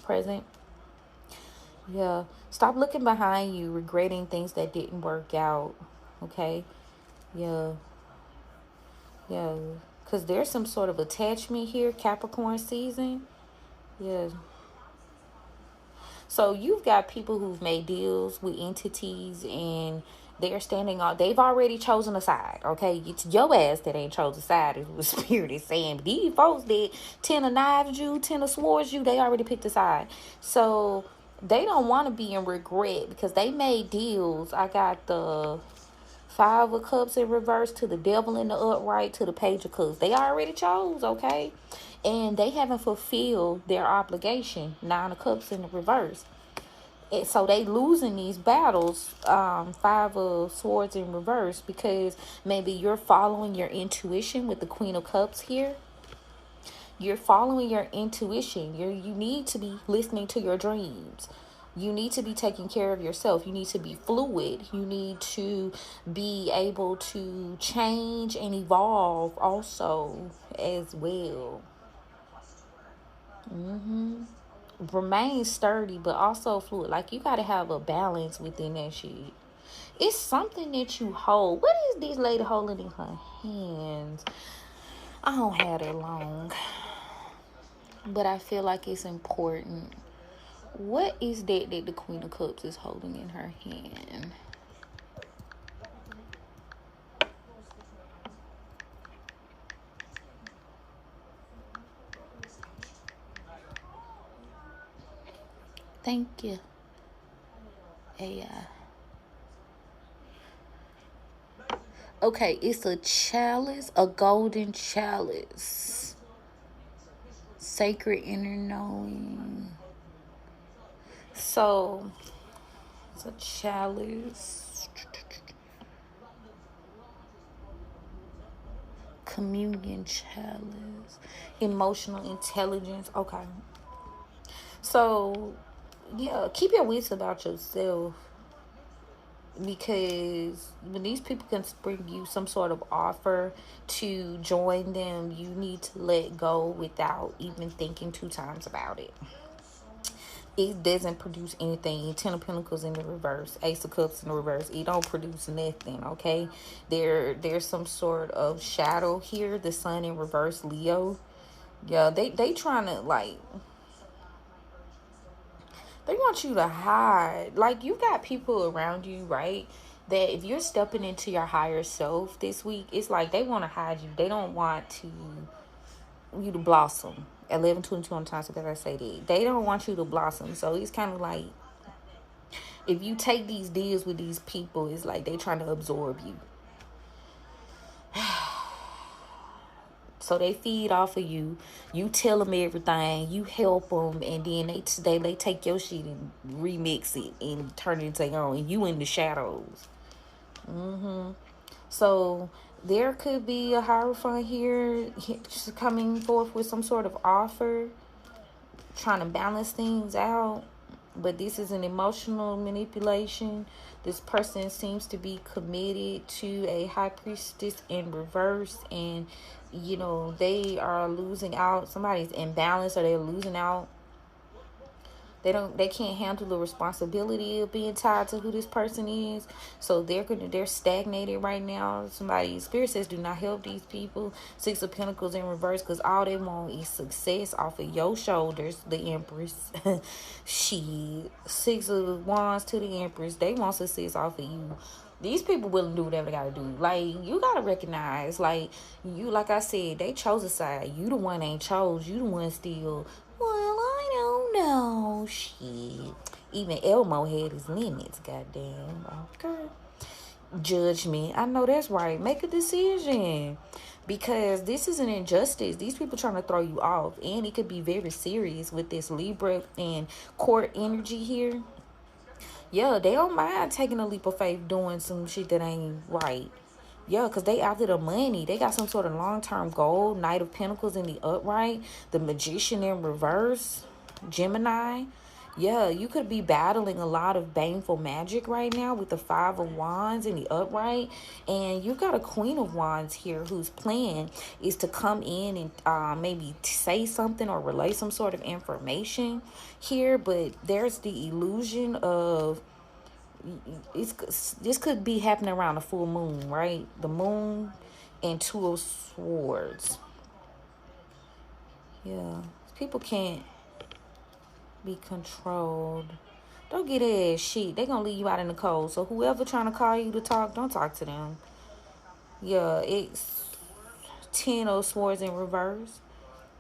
Present. Yeah. Stop looking behind you, regretting things that didn't work out. Okay? Yeah. Yeah. Because there's some sort of attachment here, Capricorn season. Yeah. So you've got people who've made deals with entities and they're standing on, they've already chosen a side, okay? It's your ass that ain't chosen a side, is what Spirit is saying. These folks that 10 of knives you, 10 of swords you, they already picked a side. So they don't want to be in regret because they made deals. I got the Five of Cups in reverse to the Devil in the upright to the Page of Cups. They already chose, okay? And they haven't fulfilled their obligation. Nine of Cups in the reverse. And so they losing these battles, Five of Swords in reverse, because maybe you're following your intuition with the Queen of Cups here. You're following your intuition. You need to be listening to your dreams. You need to be taking care of yourself. You need to be fluid. You need to be able to change and evolve also as well. Remain sturdy, but also fluid. Like, you got to have a balance within that shit. It's something that you hold. What is this lady holding in her hands? I don't have that long, but I feel like it's important. What is that the Queen of Cups is holding in her hand? Thank you, AI. Okay, it's a chalice, a golden chalice. Sacred inner knowing. So, it's a chalice. Communion chalice. Emotional intelligence. Okay. So, yeah, keep your wits about yourself. Because when these people can bring you some sort of offer to join them, you need to let go without even thinking two times about it. It doesn't produce anything. Ten of Pentacles in the reverse, Ace of Cups in the reverse. It don't produce nothing, okay? There's some sort of shadow here. The Sun in reverse, Leo. Yeah, they trying to, like, they want you to hide. Like, you got people around you, right? That if you're stepping into your higher self this week, it's like they want to hide you. They don't want you to blossom. 11:22 on time, so that I say that. They don't want you to blossom. So it's kind of like, if you take these deals with these people, it's like they trying to absorb you. So they feed off of you. You tell them everything. You help them, and then they take your shit and remix it and turn it into their own. And you in the shadows. So there could be a Hierophant here coming forth with some sort of offer, trying to balance things out. But this is an emotional manipulation. This person seems to be committed to a High Priestess in reverse, and they are losing out. Somebody's imbalanced, or they're losing out. They can't handle the responsibility of being tied to who this person is. So they're stagnated right now. Spirit says, do not help these people. Six of Pentacles in reverse, because all they want is success off of your shoulders, the Empress. Six of Wands to the Empress. They want success off of you. These people willing to do whatever they gotta do. Like, you gotta recognize, like I said, they chose a side. You the one ain't chose. You the one still, well, I don't know. Shit. Even Elmo had his limits, goddamn. Okay. Judgment. I know that's right. Make a decision. Because this is an injustice. These people trying to throw you off. And it could be very serious with this Libra and court energy here. Yeah, they don't mind taking a leap of faith doing some shit that ain't right. Yeah, because they after the money. They got some sort of long-term goal. Knight of Pentacles in the upright. The Magician in reverse. Gemini. Yeah, you could be battling a lot of baneful magic right now with the Five of Wands in the upright. And you got a Queen of Wands here whose plan is to come in and maybe say something or relay some sort of information here. But there's the illusion of this could be happening around a full moon, right? The moon and Two of Swords. Yeah, people can't be controlled. Don't get ass shit. They gonna leave you out in the cold. So whoever trying to call you to talk, don't talk to them. Yeah, it's 10 of Swords in reverse.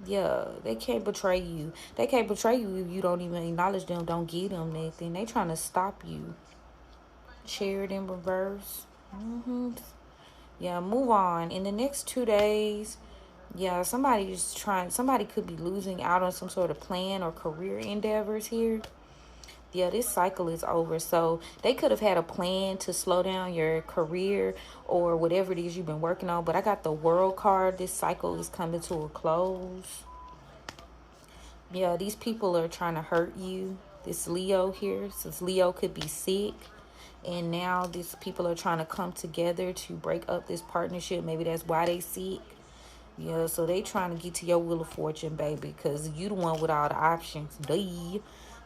Yeah, they can't betray you. They can't betray you if you don't even acknowledge them. Don't give them nothing. They trying to stop you. Chariot in reverse. Yeah, move on. In the next 2 days, yeah, somebody could be losing out on some sort of plan or career endeavors here. Yeah, this cycle is over. So they could have had a plan to slow down your career or whatever it is you've been working on. But I got the World card. This cycle is coming to a close. Yeah, these people are trying to hurt you. This Leo here, since Leo could be sick. And now these people are trying to come together to break up this partnership. Maybe that's why they sick. Yeah, so they trying to get to your Wheel of Fortune, baby, because you the one with all the options. Duh.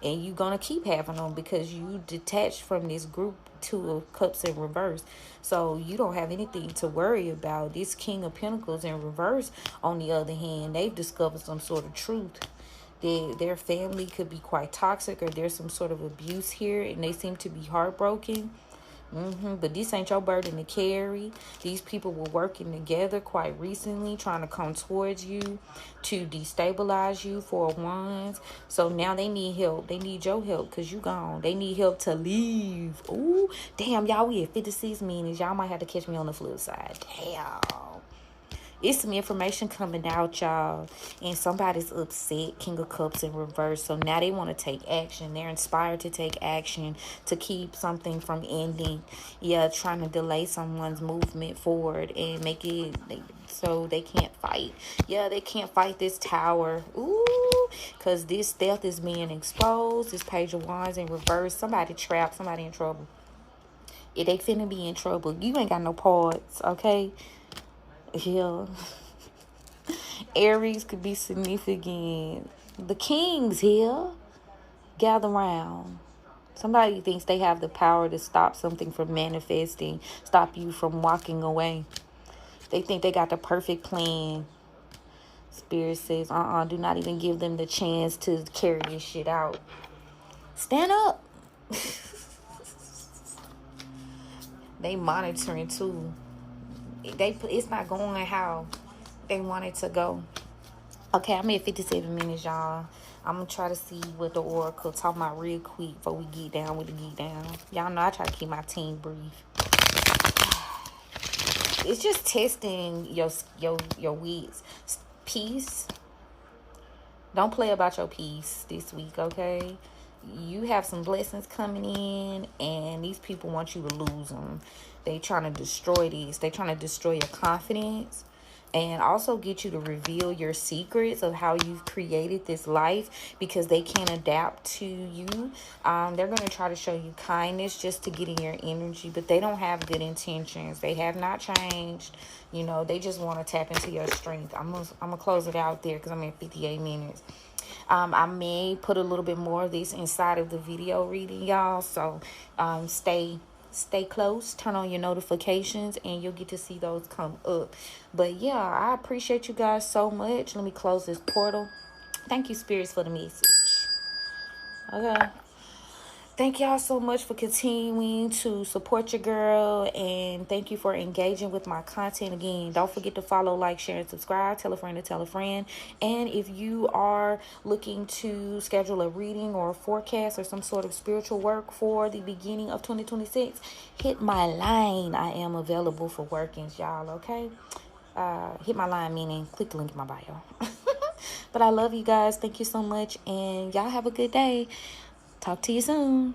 And you gonna keep having them because you detached from this group. Two of Cups in reverse. So you don't have anything to worry about. This King of Pentacles in reverse, on the other hand, they've discovered some sort of truth. Their family could be quite toxic, or there's some sort of abuse here, and they seem to be heartbroken. But this ain't your burden to carry. These people were working together quite recently, trying to come towards you to destabilize you, for Wands. So now they need help. They need your help because you gone. They need help to leave. Ooh, damn, y'all, we at 56 minutes. Y'all might have to catch me on the flip side. Damn. It's some information coming out, y'all, and somebody's upset. King of Cups in reverse. So now they want to take action. They're inspired to take action to keep something from ending. Yeah, trying to delay someone's movement forward and make it so they can't fight. Yeah, they can't fight this Tower. Ooh, because this theft is being exposed. This Page of Wands in reverse. Somebody trapped. Somebody in trouble. If they finna be in trouble, you ain't got no parts, okay? Yeah. Aries could be significant. The King's here. Gather round. Somebody thinks they have the power to stop something from manifesting, stop you from walking away. They think they got the perfect plan. Spirit says, do not even give them the chance to carry this shit out. Stand up. They monitoring too. It's not going how they want it to go. Okay, I'm at 57 minutes, y'all. I'm going to try to see what the Oracle talking about real quick before we get down with the get down. Y'all know I try to keep my team brief. It's just testing your wits. Peace. Don't play about your peace this week, okay? You have some blessings coming in, and these people want you to lose them. They trying to destroy these. They trying to destroy your confidence, and also get you to reveal your secrets of how you've created this life, because they can't adapt to you. They're going to try to show you kindness just to get in your energy, but they don't have good intentions. They have not changed. You know, they just want to tap into your strength. I'm gonna close it out there because I'm at 58 minutes. I may put a little bit more of this inside of the video reading, y'all. So stay close, turn on your notifications, and you'll get to see those come up. But yeah, I appreciate you guys so much. Let me close this portal. Thank you, spirits, for the message. Okay. Thank y'all so much for continuing to support your girl, and thank you for engaging with my content. Again, don't forget to follow, like, share, and subscribe. Tell a friend to tell a friend. And if you are looking to schedule a reading or a forecast or some sort of spiritual work for the beginning of 2026, hit my line. I am available for workings, y'all, okay? Hit my line, meaning click the link in my bio. But I love you guys. Thank you so much, and y'all have a good day. Talk to you soon.